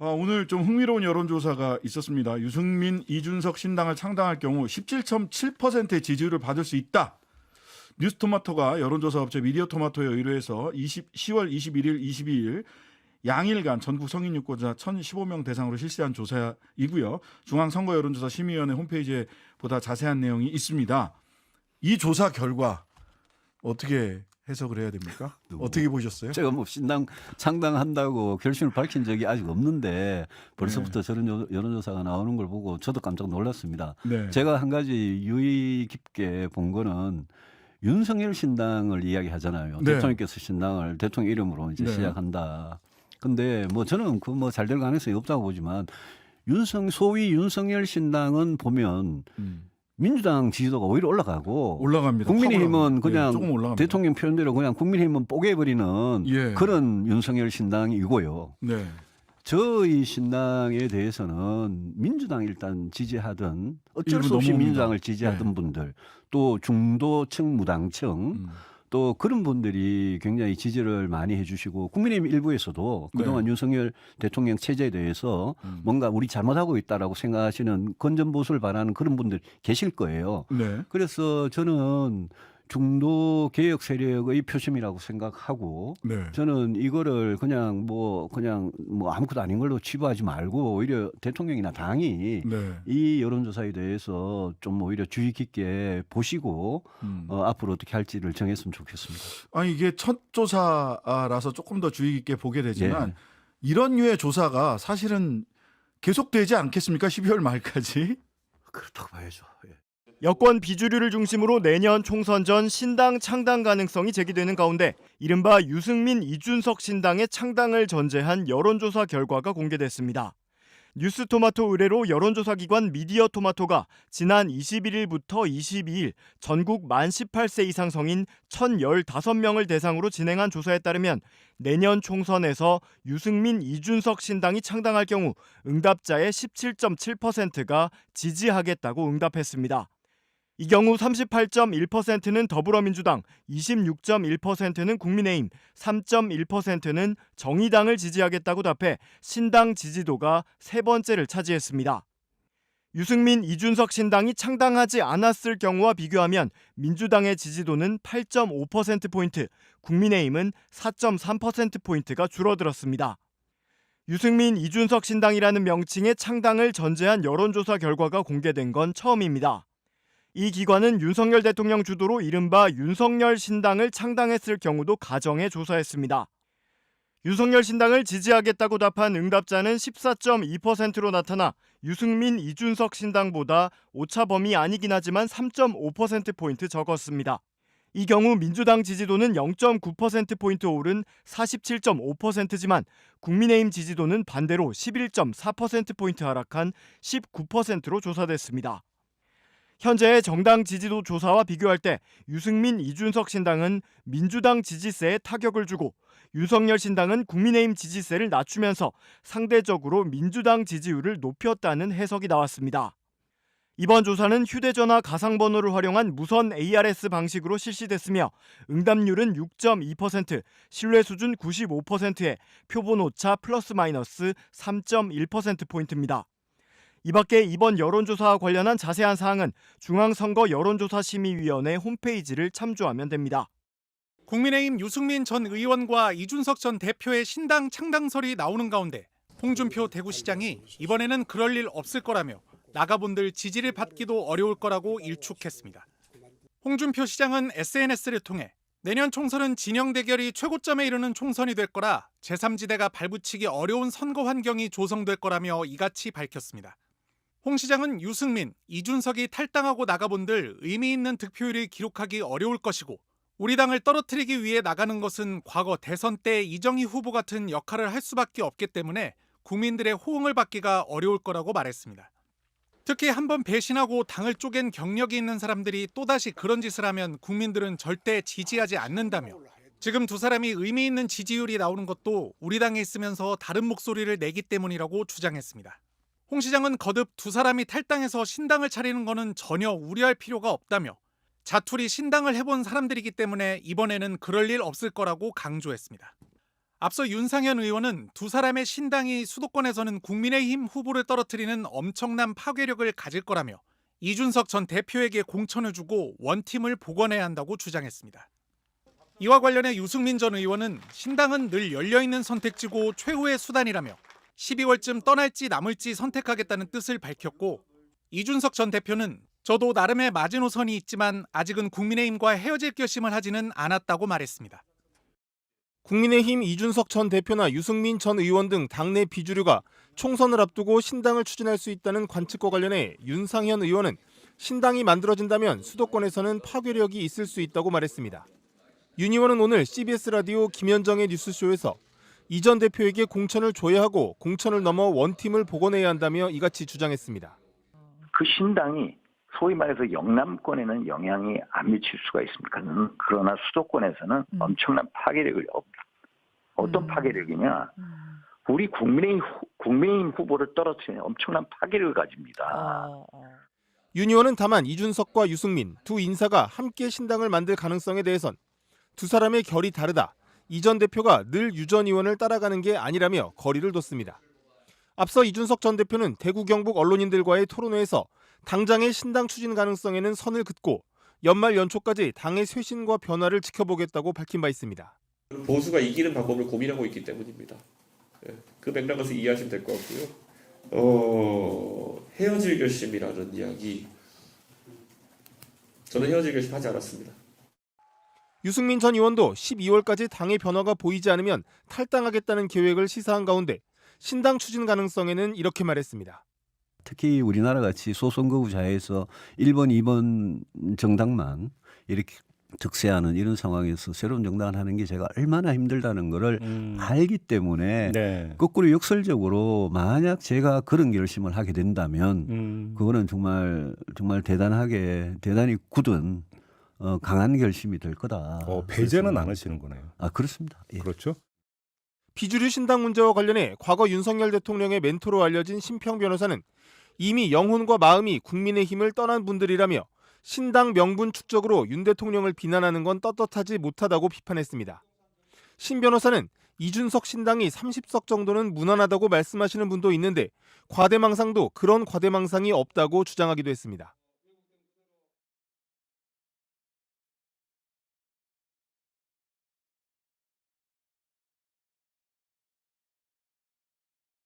오늘 좀 흥미로운 여론조사가 있었습니다. 유승민, 이준석 신당을 창당할 경우 17.7%의 지지율을 받을 수 있다. 뉴스토마토가 여론조사 업체 미디어토마토에 의뢰해서 10월 21일, 22일 양일간 전국 성인 유권자 1,015명 대상으로 실시한 조사이고요. 중앙선거 여론조사 심의위원회 홈페이지에 보다 자세한 내용이 있습니다. 이 조사 결과 어떻게 해석을 해야 됩니까? 어떻게 보셨어요? 제가 뭐 신당 창당한다고 결심을 밝힌 적이 아직 없는데 벌써부터 저런 여론조사가 나오는 걸 보고 저도 깜짝 놀랐습니다. 네. 제가 한 가지 유의 깊게 본 거는 윤석열 신당을 이야기하잖아요. 네. 대통령께서 신당을 대통령 이름으로 이제 네. 시작한다. 근데 뭐 저는 그 뭐 잘 될 가능성이 없다고 보지만 소위 윤석열 신당은 보면 민주당 지지도가 오히려 올라가고 올라갑니다. 국민의힘은 그냥 조금 올라갑니다. 대통령 표현대로 그냥 국민의힘은 뽀개버리는 예. 그런 윤석열 신당이고요. 네. 저희 신당에 대해서는 민주당 일단 지지하던 어쩔 수 일부 없이 넘어옵니다. 민주당을 지지하던 네. 분들 또 중도층 무당층 또 그런 분들이 굉장히 지지를 많이 해주시고 국민의힘 일부에서도 그동안 네. 윤석열 대통령 체제에 대해서 뭔가 우리 잘못하고 있다라고 생각하시는 건전보수를 바라는 그런 분들 계실 거예요. 네. 그래서 저는 중도 개혁 세력의 표심이라고 생각하고 네. 저는 이거를 그냥 뭐 아무것도 아닌 걸로 치부하지 말고 오히려 대통령이나 당이 네. 이 여론조사에 대해서 좀 오히려 주의 깊게 보시고 앞으로 어떻게 할지를 정했으면 좋겠습니다. 아니 이게 첫 조사라서 조금 더 주의 깊게 보게 되지만 예. 이런 류의 조사가 사실은 계속되지 않겠습니까? 12월 말까지. 그렇다고 봐야죠. 예. 여권 비주류를 중심으로 내년 총선 전 신당 창당 가능성이 제기되는 가운데 이른바 유승민, 이준석 신당의 창당을 전제한 여론조사 결과가 공개됐습니다. 뉴스토마토 의뢰로 여론조사 기관 미디어토마토가 지난 21일부터 22일 전국 만 18세 이상 성인 1,015명을 대상으로 진행한 조사에 따르면 내년 총선에서 유승민, 이준석 신당이 창당할 경우 응답자의 17.7%가 지지하겠다고 응답했습니다. 이 경우 38.1%는 더불어민주당, 26.1%는 국민의힘, 3.1%는 정의당을 지지하겠다고 답해 신당 지지도가 세 번째를 차지했습니다. 유승민, 이준석 신당이 창당하지 않았을 경우와 비교하면 민주당의 지지도는 8.5%포인트, 국민의힘은 4.3%포인트가 줄어들었습니다. 유승민, 이준석 신당이라는 명칭의 창당을 전제한 여론조사 결과가 공개된 건 처음입니다. 이 기관은 윤석열 대통령 주도로 이른바 윤석열 신당을 창당했을 경우도 가정해 조사했습니다. 윤석열 신당을 지지하겠다고 답한 응답자는 14.2%로 나타나 유승민, 이준석 신당보다 오차 범위 아니긴 하지만 3.5%포인트 적었습니다. 이 경우 민주당 지지도는 0.9%포인트 오른 47.5%지만 국민의힘 지지도는 반대로 11.4%포인트 하락한 19%로 조사됐습니다. 현재의 정당 지지도 조사와 비교할 때 유승민, 이준석 신당은 민주당 지지세에 타격을 주고 윤석열 신당은 국민의힘 지지세를 낮추면서 상대적으로 민주당 지지율을 높였다는 해석이 나왔습니다. 이번 조사는 휴대전화 가상번호를 활용한 무선 ARS 방식으로 실시됐으며 응답률은 6.2%, 신뢰 수준 95%에 표본 오차 플러스 마이너스 3.1%포인트입니다. 이 밖에 이번 여론조사와 관련한 자세한 사항은 중앙선거 여론조사심의위원회 홈페이지를 참조하면 됩니다. 국민의힘 유승민 전 의원과 이준석 전 대표의 신당 창당설이 나오는 가운데 홍준표 대구시장이 이번에는 그럴 일 없을 거라며 나가본들 지지를 받기도 어려울 거라고 일축했습니다. 홍준표 시장은 SNS를 통해 내년 총선은 진영 대결이 최고점에 이르는 총선이 될 거라 제3지대가 발붙이기 어려운 선거 환경이 조성될 거라며 이같이 밝혔습니다. 홍 시장은 유승민, 이준석이 탈당하고 나가본들 의미 있는 득표율을 기록하기 어려울 것이고 우리 당을 떨어뜨리기 위해 나가는 것은 과거 대선 때 이정희 후보 같은 역할을 할 수밖에 없기 때문에 국민들의 호응을 받기가 어려울 거라고 말했습니다. 특히 한번 배신하고 당을 쪼갠 경력이 있는 사람들이 또다시 그런 짓을 하면 국민들은 절대 지지하지 않는다며 지금 두 사람이 의미 있는 지지율이 나오는 것도 우리 당에 있으면서 다른 목소리를 내기 때문이라고 주장했습니다. 홍 시장은 거듭 두 사람이 탈당해서 신당을 차리는 것은 전혀 우려할 필요가 없다며 자투리 신당을 해본 사람들이기 때문에 이번에는 그럴 일 없을 거라고 강조했습니다. 앞서 윤상현 의원은 두 사람의 신당이 수도권에서는 국민의힘 후보를 떨어뜨리는 엄청난 파괴력을 가질 거라며 이준석 전 대표에게 공천을 주고 원팀을 복원해야 한다고 주장했습니다. 이와 관련해 유승민 전 의원은 신당은 늘 열려있는 선택지고 최후의 수단이라며 12월쯤 떠날지 남을지 선택하겠다는 뜻을 밝혔고, 이준석 전 대표는 저도 나름의 마지노선이 있지만 아직은 국민의힘과 헤어질 결심을 하지는 않았다고 말했습니다. 국민의힘 이준석 전 대표나 유승민 전 의원 등 당내 비주류가 총선을 앞두고 신당을 추진할 수 있다는 관측과 관련해 윤상현 의원은 신당이 만들어진다면 수도권에서는 파괴력이 있을 수 있다고 말했습니다. 윤 의원은 오늘 CBS 라디오 김현정의 뉴스쇼에서 이 전 대표에게 공천을 줘야 하고 공천을 넘어 원팀을 복원해야 한다며 이같이 주장했습니다. 그 신당이 소위 말해서 영남권에는 영향이 안 미칠 수가 있습니까? 그러나 수도권에서는 엄청난 파괴력을 없다. 어떤 파괴력이냐? 우리 국민의힘 후보를 떨어뜨리는 엄청난 파괴력을 가집니다. 윤 의원은 다만 이준석과 유승민 두 인사가 함께 신당을 만들 가능성에 대해선 두 사람의 결이 다르다. 이 전 대표가 늘 유 전 의원을 따라가는 게 아니라며 거리를 뒀습니다. 앞서 이준석 전 대표는 대구 경북 언론인들과의 토론회에서 당장의 신당 추진 가능성에는 선을 긋고 연말 연초까지 당의 쇄신과 변화를 지켜보겠다고 밝힌 바 있습니다. 보수가 이기는 방법을 고민하고 있기 때문입니다. 그 맥락에서 이해하시면 될 것 같고요. 헤어질 결심이라는 이야기, 저는 헤어질 결심하지 않았습니다. 유승민 전 의원도 12월까지 당의 변화가 보이지 않으면 탈당하겠다는 계획을 시사한 가운데 신당 추진 가능성에는 이렇게 말했습니다. 특히 우리나라 같이 소선거구 자해에서 1번, 2번 정당만 이렇게 득세하는 이런 상황에서 새로운 정당을 하는 게 제가 얼마나 힘들다는 거를 알기 때문에 네. 거꾸로 역설적으로 만약 제가 그런 결심을 하게 된다면 그거는 정말 대단히 굳은 강한 결심이 될 거다. 배제는 안 하시는 거네요. 아, 그렇습니다. 예. 그렇죠. 비주류 신당 문제와 관련해 과거 윤석열 대통령의 멘토로 알려진 심평 변호사는 이미 영혼과 마음이 국민의힘을 떠난 분들이라며 신당 명분 축적으로 윤 대통령을 비난하는 건 떳떳하지 못하다고 비판했습니다. 신 변호사는 이준석 신당이 30석 정도는 무난하다고 말씀하시는 분도 있는데 과대망상도 그런 과대망상이 없다고 주장하기도 했습니다.